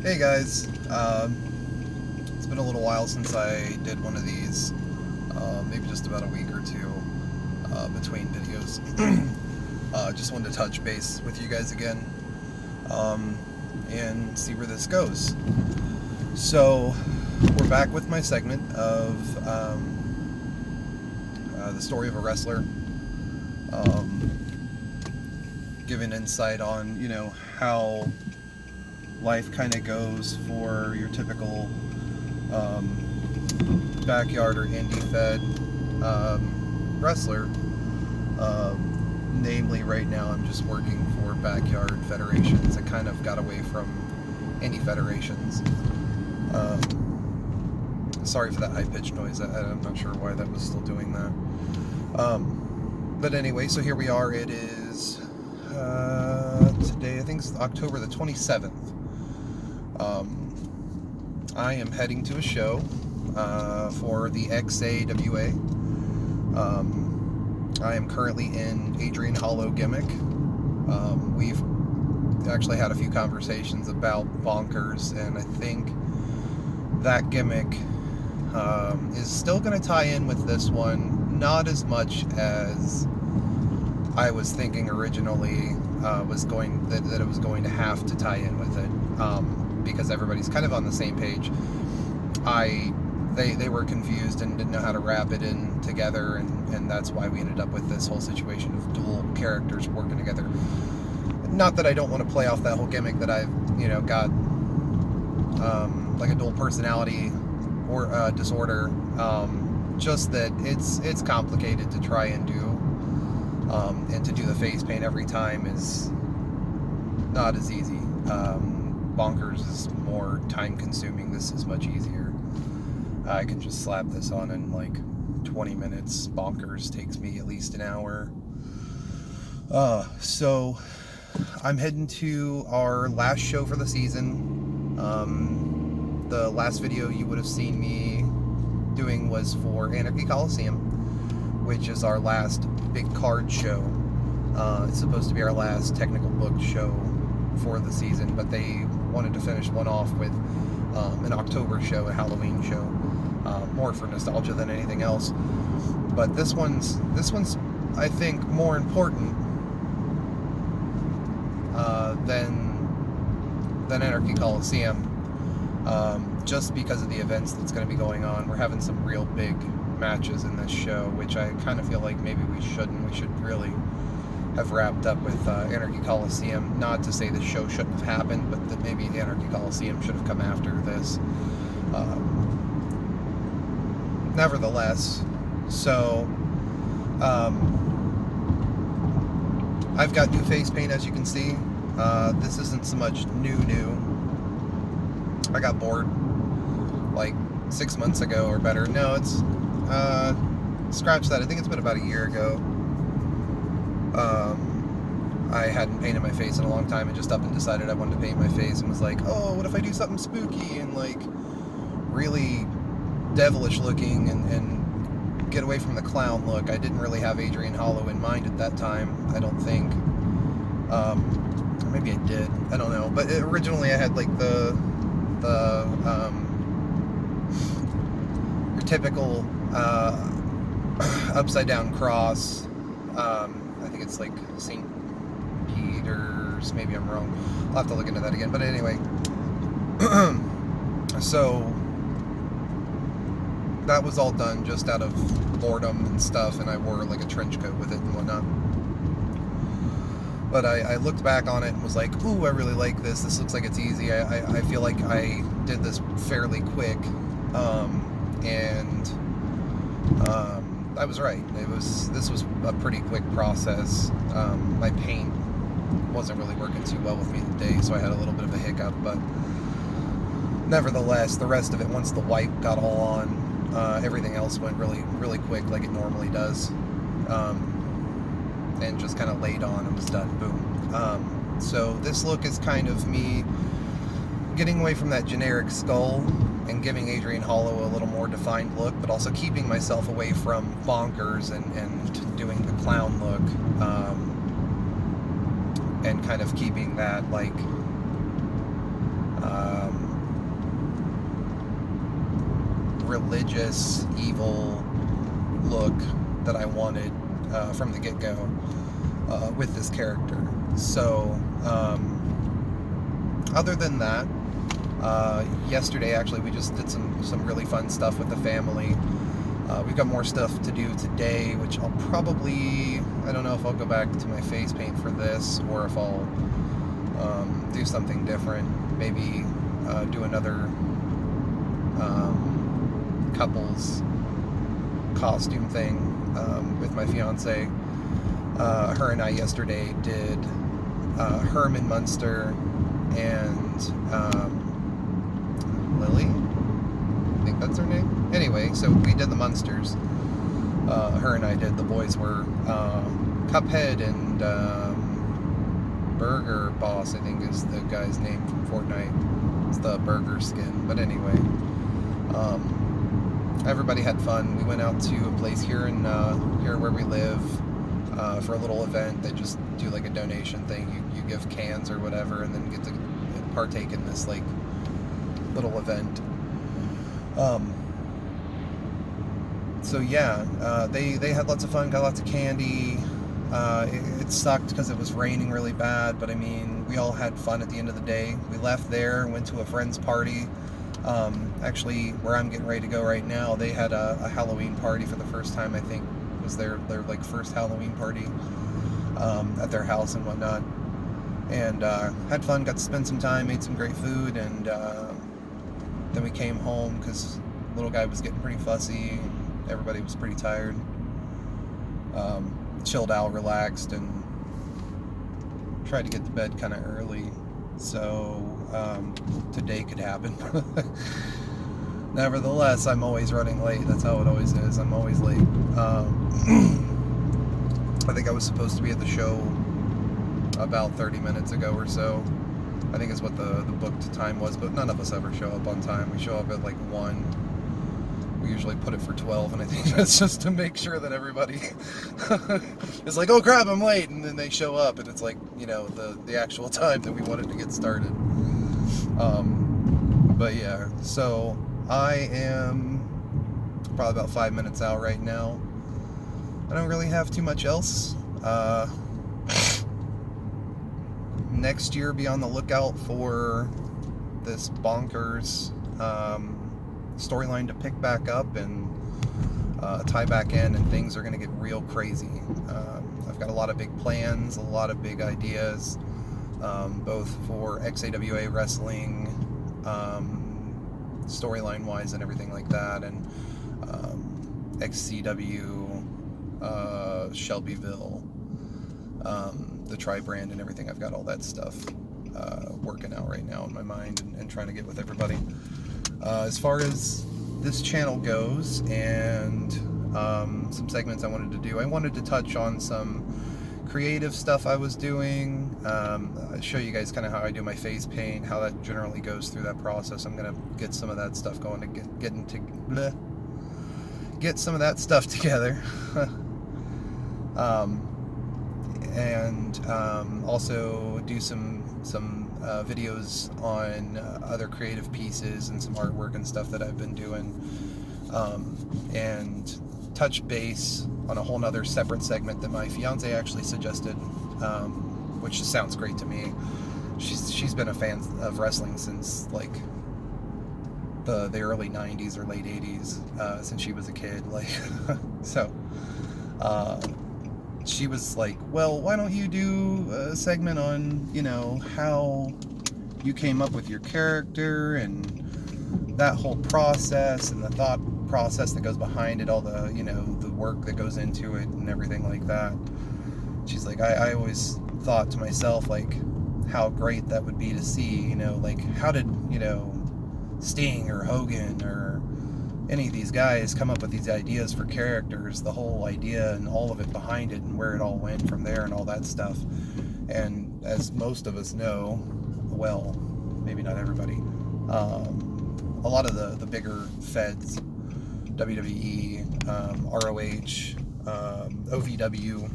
Hey guys, it's been a little while since I did one of these, maybe just about a week or two between videos. Just wanted to touch base with you guys again and see where this goes. So, we're back with my segment of the story of a wrestler, giving insight on, how life kind of goes for your typical backyard or indie-fed wrestler. Namely, right now I'm just working for backyard federations. I kind of got away from indie federations. Sorry for that high-pitched noise. I'm not sure why that was still doing that. But anyway, so here we are. It is today, I think it's October the 27th. I am heading to a show for the XAWA. I am currently in Adrian Hollow gimmick. We've actually had a few conversations about Bonkers, and I think that gimmick is still going to tie in with this one, not as much as I was thinking originally that it was going to have to tie in with it. Because everybody's kind of on the same page. They were confused and didn't know how to wrap it in together, and that's why we ended up with this whole situation of dual characters working together. Not that I don't want to play off that whole gimmick that I've got like a dual personality or disorder. Just that it's complicated to try and do, and to do the face paint every time is not as easy. Bonkers is more time consuming. This is much easier. I can just slap this on in like 20 minutes. Bonkers takes me at least an hour. So I'm heading to our last show for the season. The last video you would have seen me doing was for Anarchy Coliseum, which is our last big card show. It's supposed to be our last technical booked show for the season, but they wanted to finish one off with an October show, a Halloween show, more for nostalgia than anything else. But this one's I think more important than Anarchy Coliseum, just because of the events that's going to be going on. We're having some real big matches in this show, which I kind of feel like maybe we shouldn't. We should really have wrapped up with Anarchy Coliseum. Not to say the show shouldn't have happened, but that maybe Anarchy Coliseum should have come after this. Nevertheless, so I've got new face paint, as you can see. This isn't so much new. I got bored like 6 months ago or better. No, it's scratch that. I think it's been about a year ago. I hadn't painted my face in a long time and just up and decided I wanted to paint my face, and was like, oh, what if I do something spooky and like really devilish looking and get away from the clown look. I didn't really have Adrian Hollow in mind at that time, I don't think. Or maybe I did, I don't know. But originally I had like the your typical upside down cross. I think it's like St. Peter's, maybe I'm wrong. I'll have to look into that again. But anyway, so that was all done just out of boredom and stuff, and I wore like a trench coat with it and whatnot. But I looked back on it and was like, ooh, I really like this. This looks like it's easy. I feel like I did this fairly quick. And I was right. This was a pretty quick process. My paint wasn't really working too well with me today, so I had a little bit of a hiccup, but nevertheless, the rest of it, once the white got all on, everything else went really quick, like it normally does. And just kind of laid on and was done. Boom. So this look is kind of me getting away from that generic skull and giving Adrian Hollow a little more defined look, but also keeping myself away from Bonkers and doing the clown look, and kind of keeping that like religious, evil look that I wanted from the get-go with this character. So, other than that, yesterday actually we just did some really fun stuff with the family. We've got more stuff to do today, which I'll probably, I don't know if I'll go back to my face paint for this or if I'll do something different. Maybe do another couples costume thing with my fiance. Her and I yesterday did Herman Munster and Lily, I think that's her name. Anyway, so we did the Munsters. Her and I did. The boys were Cuphead and Burger Boss, I think is the guy's name from Fortnite. It's the burger skin. But anyway, everybody had fun. We went out to a place here in here where we live for a little event. They just do like a donation thing. You give cans or whatever, and then get to partake in this like little event. So yeah, they had lots of fun, got lots of candy. It sucked because it was raining really bad, but I mean, we all had fun at the end of the day. We left there, went to a friend's party. Actually, where I'm getting ready to go right now, they had a Halloween party for the first time. I think it was their like first Halloween party at their house and whatnot. And had fun, got to spend some time, made some great food, and then we came home because little guy was getting pretty fussy. Everybody was pretty tired. Chilled out, relaxed, and tried to get to bed kind of early so today could happen. Nevertheless, I'm always running late. That's how it always is. I'm always late. I think I was supposed to be at the show about 30 minutes ago or so. I think is what the booked time was, but none of us ever show up on time. We show up at like 1. We usually put it for 12, and I think that's just to make sure that everybody is like, oh crap, I'm late, and then they show up, and it's like, you know, the actual time that we wanted to get started. But yeah, so I am probably about 5 minutes out right now. I don't really have too much else. Next year, be on the lookout for this Bonkers storyline to pick back up and tie back in, and things are going to get real crazy. I've got a lot of big plans, a lot of big ideas, both for XAWA wrestling, storyline wise and everything like that, and XCW, Shelbyville, the Tri-Brand and everything. I've got all that stuff working out right now in my mind and trying to get with everybody. As far as this channel goes, and some segments I wanted to do, I wanted to touch on some creative stuff I was doing, show you guys kind of how I do my face paint, how that generally goes through that process. I'm going to get some of that stuff going to get some of that stuff together. And also do some videos on other creative pieces and some artwork and stuff that I've been doing, and touch base on a whole nother separate segment that my fiance actually suggested, which just sounds great to me. She's been a fan of wrestling since like the early 90s or late 80s, since she was a kid, like so she was like, well, why don't you do a segment on, you know, how you came up with your character and that whole process and the thought process that goes behind it, all the, you know, the work that goes into it and everything like that. She's like, I always thought to myself, like, how great that would be to see, you know, like, how did, you know, Sting or Hogan or any of these guys come up with these ideas for characters, the whole idea and all of it behind it and where it all went from there and all that stuff. And as most of us know, well, maybe not everybody, a lot of the bigger feds, WWE, ROH, OVW,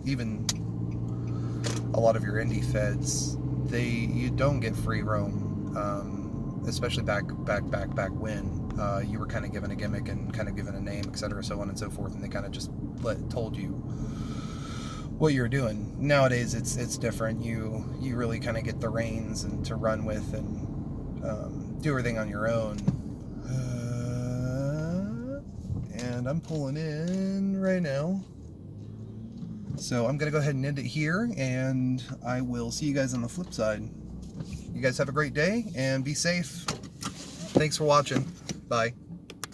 even a lot of your indie feds, you don't get free roam, especially back when. you were kind of given a gimmick and kind of given a name, etc., so on and so forth, and they kind of just told you what you're doing. Nowadays, it's different. You really kind of get the reins and to run with and do everything on your own. And I'm pulling in right now. So I'm going to go ahead and end it here, and I will see you guys on the flip side. You guys have a great day, and be safe. Thanks for watching. Bye.